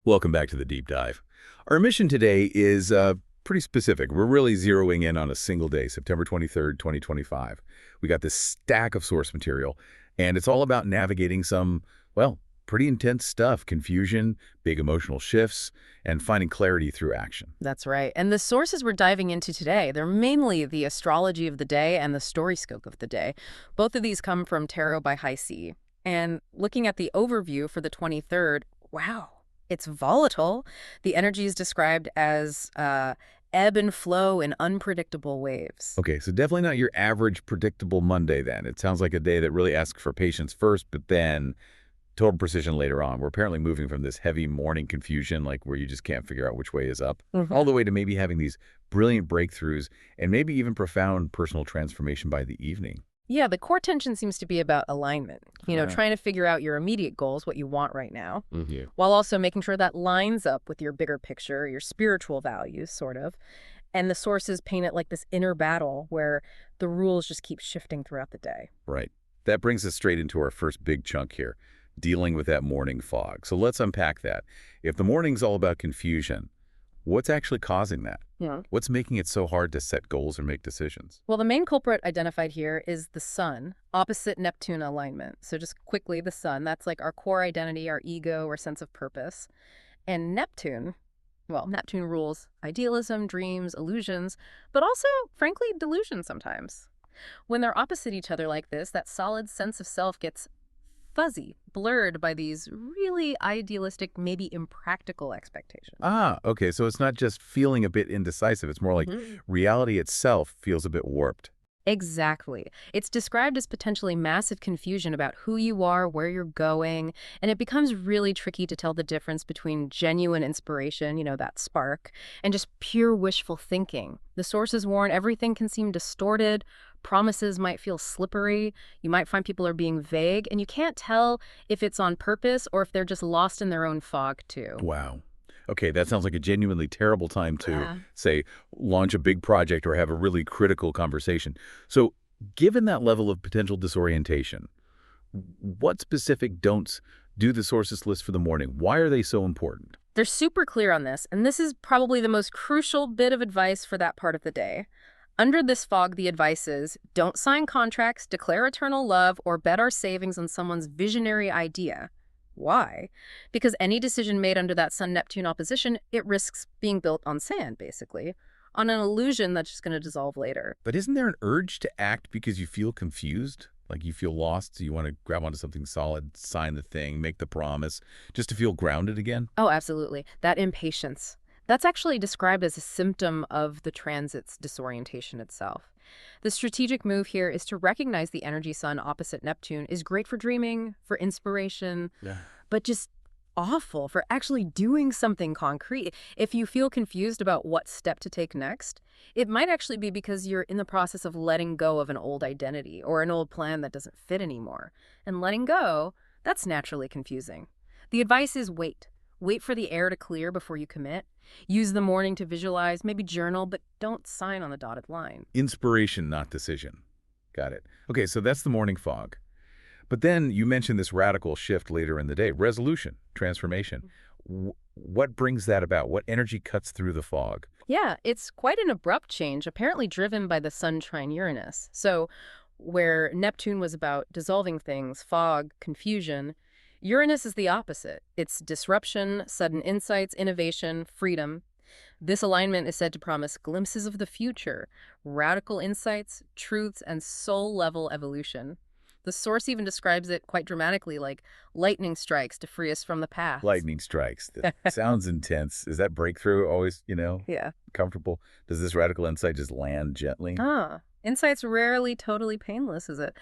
Welcome back to the deep dive. Our mission today is pretty specific. We're really zeroing in on a single day, September 23rd, 2025. We got this stack of source material, and it's all about navigating some, well, pretty intense stuff, confusion, big emotional shifts, and finding clarity through action. That's right. And the sources we're diving into today, they're mainly the astrology of the day and the StoryScope of the day. Both of these come from Tarot by High C. And looking at the overview for the 23rd, wow, it's volatile. The energy is described as ebb and flow in unpredictable waves. Okay, so definitely not your average predictable Monday then. It sounds like a day that really asks for patience first, but then total precision later on. We're apparently moving from this heavy morning confusion, like where you just can't figure out which way is up, all the way to maybe having these brilliant breakthroughs and maybe even profound personal transformation by the evening. Yeah, the core tension seems to be about alignment. Trying to figure out your immediate goals, what you want right now, while also making sure that lines up with your bigger picture, your spiritual values, sort of. And the sources paint it like this inner battle where the rules just keep shifting throughout the day. Right. That brings us straight into our first big chunk here, dealing with that morning fog. So let's unpack that. If the morning's all about confusion, what's actually causing that? Yeah. What's making it so hard to set goals or make decisions? Well, the main culprit identified here is the sun, opposite Neptune alignment. So just quickly, the sun, that's like our core identity, our ego, or sense of purpose. And Neptune, well, Neptune rules idealism, dreams, illusions, but also, frankly, delusion sometimes. When they're opposite each other like this, that solid sense of self gets fuzzy, blurred by these really idealistic, maybe impractical expectations. Ah, okay. So it's not just feeling a bit indecisive. It's more like reality itself feels a bit warped. Exactly. It's described as potentially massive confusion about who you are, where you're going, and it becomes really tricky to tell the difference between genuine inspiration, that spark, and just pure wishful thinking. The sources warn everything can seem distorted, promises might feel slippery, you might find people are being vague, and you can't tell if it's on purpose or if they're just lost in their own fog, too. Wow. Okay, that sounds like a genuinely terrible time to, say, launch a big project or have a really critical conversation. So given that level of potential disorientation, what specific don'ts do the sources list for the morning? Why are they so important? They're super clear on this, and this is probably the most crucial bit of advice for that part of the day. Under this fog, the advice is, don't sign contracts, declare eternal love, or bet our savings on someone's visionary idea. Why? Because any decision made under that Sun-Neptune opposition, it risks being built on sand, basically, on an illusion that's just going to dissolve later. But isn't there an urge to act because you feel confused? Like you feel lost, so you want to grab onto something solid, sign the thing, make the promise, just to feel grounded again? Oh, absolutely. That impatience. That's actually described as a symptom of the transit's disorientation itself. The strategic move here is to recognize the energy sun opposite Neptune is great for dreaming, for inspiration, but just awful for actually doing something concrete. If you feel confused about what step to take next, it might actually be because you're in the process of letting go of an old identity or an old plan that doesn't fit anymore. And letting go, that's naturally confusing. The advice is wait. Wait for the air to clear before you commit. Use the morning to visualize, maybe journal, but don't sign on the dotted line. Inspiration, not decision. Got it. Okay, so that's the morning fog. But then you mentioned this radical shift later in the day, resolution, transformation. What brings that about? What energy cuts through the fog? Yeah, it's quite an abrupt change, apparently driven by the Sun trine Uranus. So where Neptune was about dissolving things, fog, confusion, Uranus is the opposite. It's disruption, sudden insights, innovation, freedom. This alignment is said to promise glimpses of the future, radical insights, truths, and soul-level evolution. The source even describes it quite dramatically, like lightning strikes to free us from the past. Lightning strikes. That sounds intense. Is that breakthrough always, Yeah. comfortable? Does this radical insight just land gently? Insight's rarely totally painless, is it?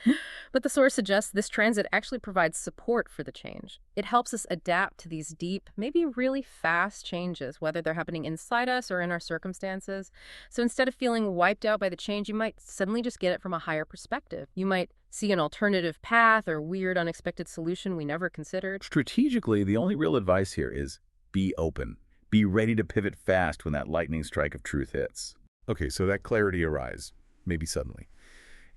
But the source suggests this transit actually provides support for the change. It helps us adapt to these deep, maybe really fast changes, whether they're happening inside us or in our circumstances. So instead of feeling wiped out by the change, you might suddenly just get it from a higher perspective. You might see an alternative path or weird, unexpected solution we never considered. Strategically, the only real advice here is be open. Be ready to pivot fast when that lightning strike of truth hits. Okay, so that clarity arrives. Maybe suddenly.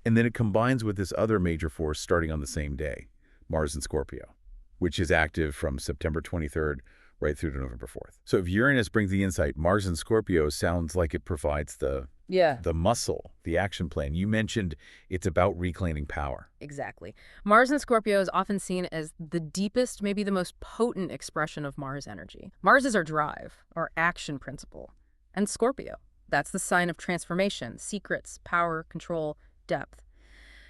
And then it combines with this other major force starting on the same day, Mars in Scorpio, which is active from September 23rd right through to November 4th. So if Uranus brings the insight, Mars in Scorpio sounds like it provides Yeah. the muscle, the action plan. You mentioned it's about reclaiming power. Exactly. Mars in Scorpio is often seen as the deepest, maybe the most potent expression of Mars energy. Mars is our drive, our action principle. And Scorpio, that's the sign of transformation, secrets, power, control, depth.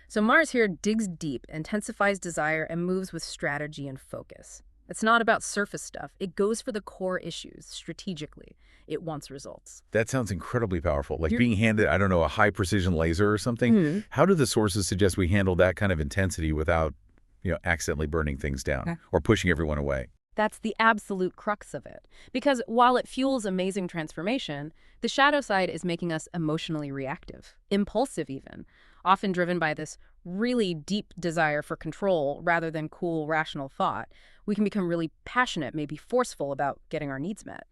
So Mars here digs deep, intensifies desire, and moves with strategy and focus. It's not about surface stuff. It goes for the core issues strategically. It wants results. That sounds incredibly powerful. Like You're- being handed, I don't know, a high-precision laser or something. Mhm. How do the sources suggest we handle that kind of intensity without, accidentally burning things down or pushing everyone away? That's the absolute crux of it. Because while it fuels amazing transformation, the shadow side is making us emotionally reactive, impulsive even, often driven by this really deep desire for control rather than cool, rational thought. We can become really passionate, maybe forceful about getting our needs met.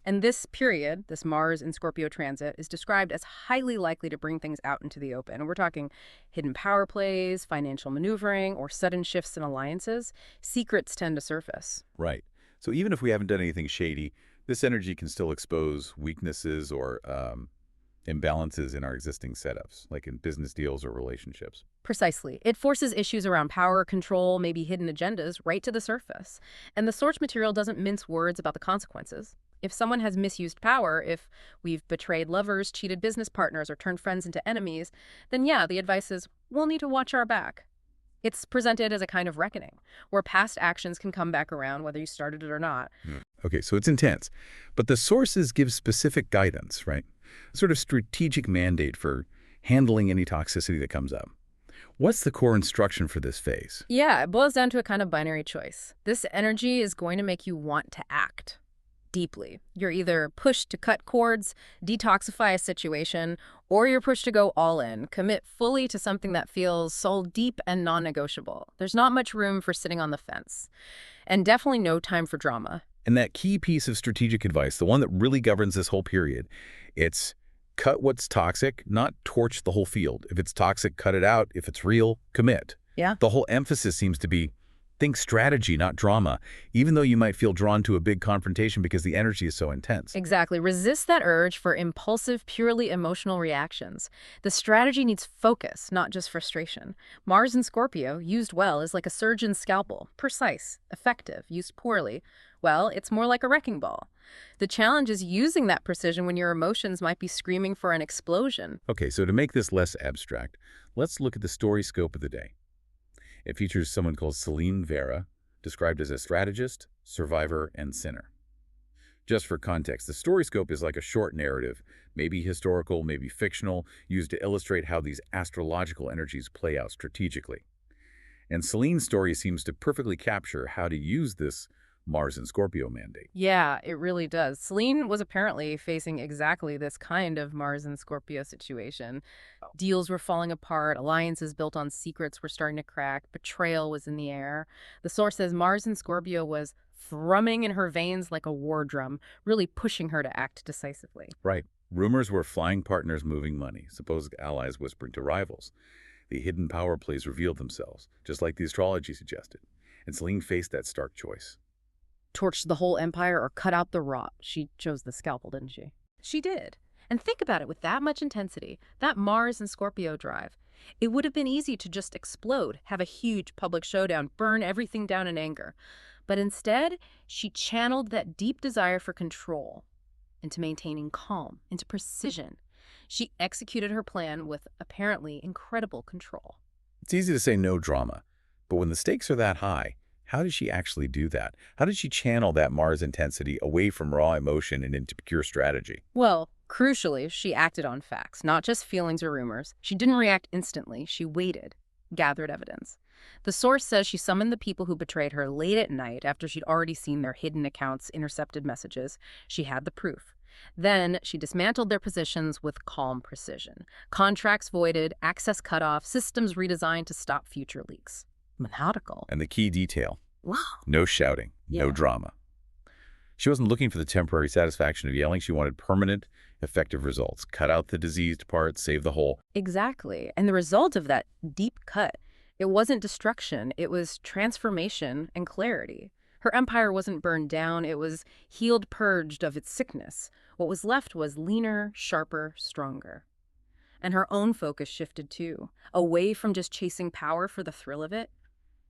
And this period, this Mars in Scorpio transit, is described as highly likely to bring things out into the open. And we're talking hidden power plays, financial maneuvering, or sudden shifts in alliances. Secrets tend to surface. Right. So even if we haven't done anything shady, this energy can still expose weaknesses or imbalances in our existing setups, like in business deals or relationships. Precisely. It forces issues around power, control, maybe hidden agendas right to the surface. And the source material doesn't mince words about the consequences. If someone has misused power, if we've betrayed lovers, cheated business partners, or turned friends into enemies, then yeah, the advice is we'll need to watch our back. It's presented as a kind of reckoning, where past actions can come back around whether you started it or not. Okay, so it's intense. But the sources give specific guidance, right? A sort of strategic mandate for handling any toxicity that comes up. What's the core instruction for this phase? Yeah, it boils down to a kind of binary choice. This energy is going to make you want to act deeply. You're either pushed to cut cords, detoxify a situation, or you're pushed to go all in, commit fully to something that feels soul deep and non-negotiable. There's not much room for sitting on the fence, and definitely no time for drama. And that key piece of strategic advice, the one that really governs this whole period, it's cut what's toxic, not torch the whole field. If it's toxic, cut it out. If it's real, commit. Yeah. The whole emphasis seems to be think strategy, not drama, even though you might feel drawn to a big confrontation because the energy is so intense. Exactly. Resist that urge for impulsive, purely emotional reactions. The strategy needs focus, not just frustration. Mars in Scorpio, used well, is like a surgeon's scalpel. Precise, effective. Used poorly, well, it's more like a wrecking ball. The challenge is using that precision when your emotions might be screaming for an explosion. Okay, so to make this less abstract, let's look at the story scope of the day. It features someone called Celine Vera, described as a strategist, survivor, and sinner. Just for context, the story scope is like a short narrative, maybe historical, maybe fictional, used to illustrate how these astrological energies play out strategically. And Celine's story seems to perfectly capture how to use this Mars and Scorpio mandate. Yeah, it really does. Celine was apparently facing exactly this kind of Mars and Scorpio situation. Deals were falling apart, alliances built on secrets were starting to crack, betrayal was in the air. The source says Mars and Scorpio was thrumming in her veins like a war drum, really pushing her to act decisively. Right. Rumors were flying partners moving money, supposed allies whispering to rivals. The hidden power plays revealed themselves, just like the astrology suggested. And Celine faced that stark choice. Torch the whole empire or cut out the rot. She chose the scalpel, didn't she? She did. And think about it, with that much intensity, that Mars and Scorpio drive, it would have been easy to just explode, have a huge public showdown, burn everything down in anger. But instead, she channeled that deep desire for control into maintaining calm, into precision. She executed her plan with apparently incredible control. It's easy to say no drama, but when the stakes are that high, how did she actually do that? How did she channel that Mars intensity away from raw emotion and into pure strategy? Well, crucially, she acted on facts, not just feelings or rumors. She didn't react instantly. She waited, gathered evidence. The source says she summoned the people who betrayed her late at night after she'd already seen their hidden accounts, intercepted messages. She had the proof. Then she dismantled their positions with calm precision. Contracts voided, access cut off, systems redesigned to stop future leaks. Methodical. And the key detail, Wow. no shouting, no Yeah. drama. She wasn't looking for the temporary satisfaction of yelling. She wanted permanent, effective results. Cut out the diseased parts, save the whole. Exactly. And the result of that deep cut, it wasn't destruction, it was transformation and clarity. Her empire wasn't burned down, it was healed, purged of its sickness. What was left was leaner, sharper, stronger. And her own focus shifted too, away from just chasing power for the thrill of it,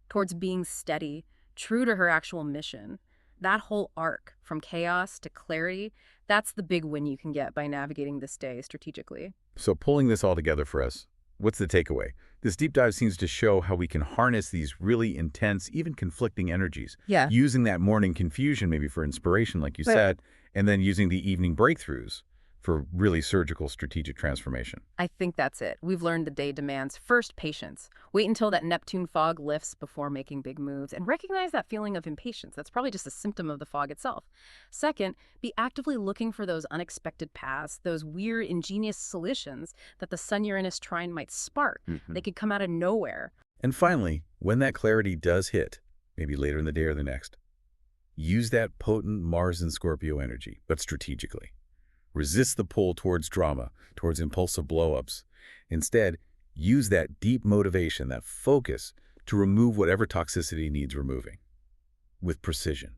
towards being steady, true to her actual mission. That whole arc, from chaos to clarity, that's the big win you can get by navigating this day strategically. So pulling this all together for us, what's the takeaway? This deep dive seems to show how we can harness these really intense, even conflicting energies, Yeah. using that morning confusion maybe for inspiration, like you But said, and then using the evening breakthroughs for really surgical strategic transformation. I think that's it. We've learned the day demands first patience. Wait until that Neptune fog lifts before making big moves and recognize that feeling of impatience. That's probably just a symptom of the fog itself. Second, be actively looking for those unexpected paths, those weird, ingenious solutions that the Sun-Uranus trine might spark. They could come out of nowhere. And finally, when that clarity does hit, maybe later in the day or the next, use that potent Mars and Scorpio energy, but strategically. Resist the pull towards drama, towards impulsive blow-ups. Instead, use that deep motivation, that focus, to remove whatever toxicity needs removing. With precision.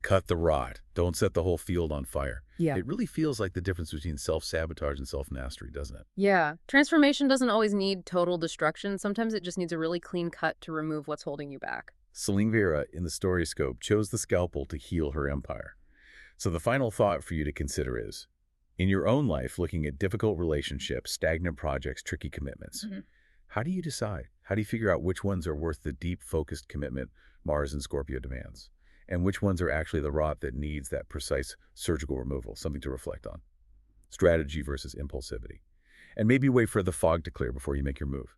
Cut the rot. Don't set the whole field on fire. Yeah. It really feels like the difference between self-sabotage and self-mastery, doesn't it? Yeah. Transformation doesn't always need total destruction. Sometimes it just needs a really clean cut to remove what's holding you back. Celine Vera in the TarotScope chose the scalpel to heal her empire. So the final thought for you to consider is, in your own life, looking at difficult relationships, stagnant projects, tricky commitments, how do you decide? How do you figure out which ones are worth the deep, focused commitment Mars and Scorpio demands? And which ones are actually the rot that needs that precise surgical removal, something to reflect on? Strategy versus impulsivity. And maybe wait for the fog to clear before you make your move.